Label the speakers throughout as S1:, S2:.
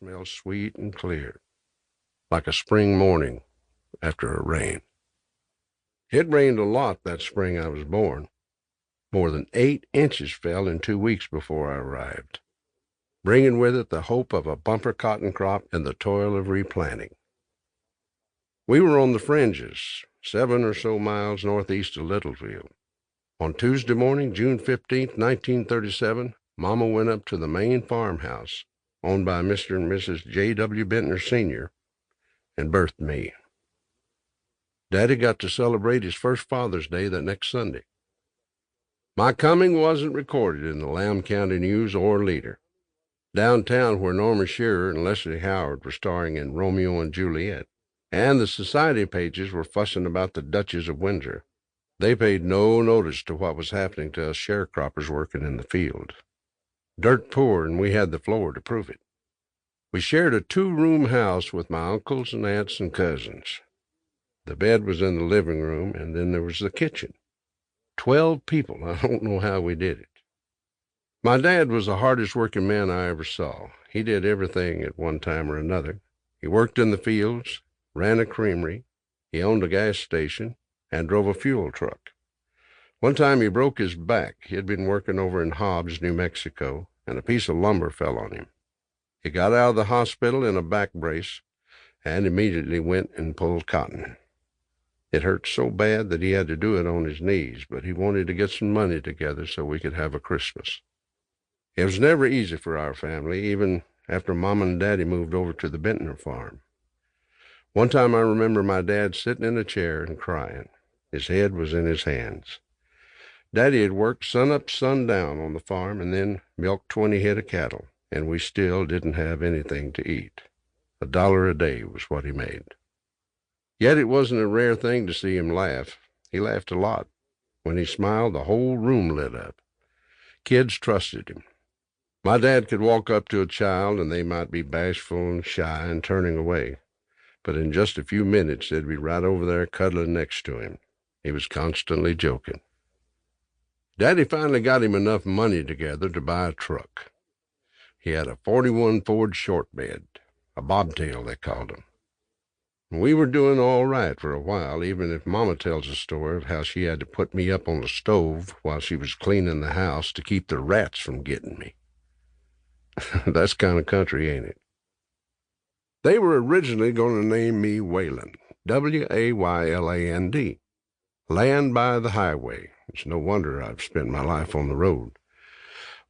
S1: smelled sweet and clear, like a spring morning after a rain. It rained a lot that spring I was born. More than 8 inches fell in 2 weeks before I arrived, bringing with it the hope of a bumper cotton crop and the toil of replanting. We were on the fringes, 7 or so miles northeast of Littlefield. On Tuesday morning, June 15th, 1937, Mama went up to the main farmhouse, owned by Mr. and Mrs. J.W. Bentner, Sr., and birthed me. Daddy got to celebrate his first Father's Day that next Sunday. My coming wasn't recorded in the Lamb County News or Leader. Downtown, where Norma Shearer and Leslie Howard were starring in Romeo and Juliet, and the society pages were fussing about the Duchess of Windsor, they paid no notice to what was happening to us sharecroppers working in the field. Dirt poor, and we had the floor to prove it. We shared a 2-room house with my uncles and aunts and cousins. The bed was in the living room, and then there was the kitchen. 12 people. I don't know how we did it. My dad was the hardest working man I ever saw. He did everything at one time or another. He worked in the fields, ran a creamery, he owned a gas station, and drove a fuel truck. One time he broke his back. He had been working over in Hobbs, New Mexico, and a piece of lumber fell on him. He got out of the hospital in a back brace and immediately went and pulled cotton. It hurt so bad that he had to do it on his knees, but he wanted to get some money together so we could have a Christmas. It was never easy for our family, even after Mom and Daddy moved over to the Bentner farm. One time I remember my dad sitting in a chair and crying. His head was in his hands. Daddy had worked sun up, sun down on the farm and then milked 20 head of cattle, and we still didn't have anything to eat. $1 a day was what he made. Yet it wasn't a rare thing to see him laugh. He laughed a lot. When he smiled, the whole room lit up. Kids trusted him. My dad could walk up to a child, and they might be bashful and shy and turning away. But in just a few minutes, they'd be right over there cuddling next to him. He was constantly joking. Daddy finally got him enough money together to buy a truck. He had a 41 Ford short bed, a bobtail they called them. We were doing all right for a while, even if Mama tells a story of how she had to put me up on the stove while she was cleaning the house to keep the rats from getting me. That's kind of country, ain't it? They were originally going to name me Waylon, W-A-Y-L-A-N-D, land by the highway. It's no wonder I've spent my life on the road.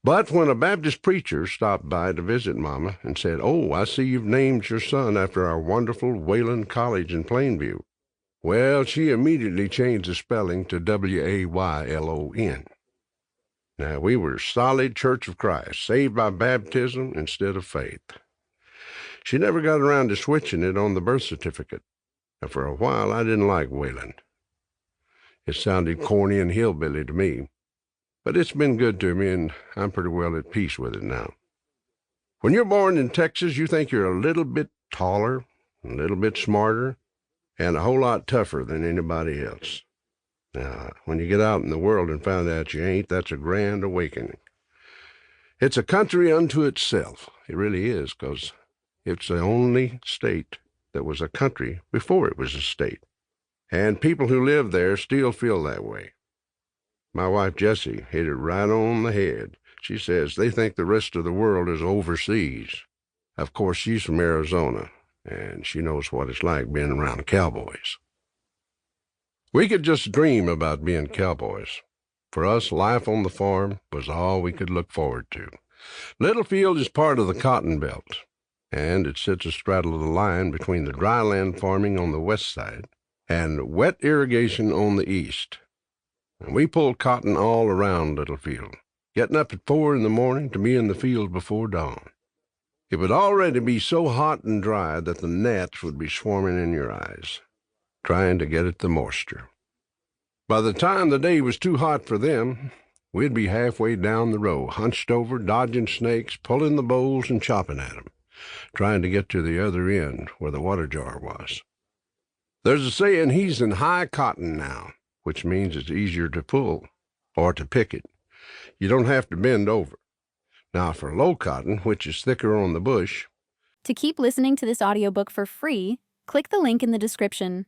S1: But when a Baptist preacher stopped by to visit Mama and said, "Oh, I see you've named your son after our wonderful Waylon College in Plainview," well, she immediately changed the spelling to W-A-Y-L-O-N. Now, we were solid Church of Christ, saved by baptism instead of faith. She never got around to switching it on the birth certificate, and for a while I didn't like Waylon. It sounded corny and hillbilly to me. But it's been good to me, and I'm pretty well at peace with it now. When you're born in Texas, you think you're a little bit taller, a little bit smarter, and a whole lot tougher than anybody else. Now, when you get out in the world and find out you ain't, that's a grand awakening. It's a country unto itself. It really is, 'cause it's the only state that was a country before it was a state. And people who live there still feel that way. My wife, Jessie, hit it right on the head. She says they think the rest of the world is overseas. Of course, she's from Arizona, and she knows what it's like being around cowboys. We could just dream about being cowboys. For us, life on the farm was all we could look forward to. Littlefield is part of the Cotton Belt, and it sits astraddle the line between the dry land farming on the west side and wet irrigation on the east. And we pulled cotton all around Littlefield, getting up at 4 in the morning to be in the field before dawn. It would already be so hot and dry that the gnats would be swarming in your eyes, trying to get at the moisture. By the time the day was too hot for them, we'd be halfway down the row, hunched over, dodging snakes, pulling the bowls and chopping at them, trying to get to the other end where the water jar was. There's a saying, "He's in high cotton now," which means it's easier to pull or to pick it. You don't have to bend over. Now, for low cotton, which is thicker on the bush,
S2: To keep listening to this audiobook for free, click the link in the description.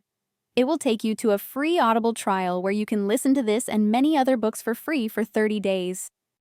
S2: It will take you to a free Audible trial where you can listen to this and many other books for free for 30 days.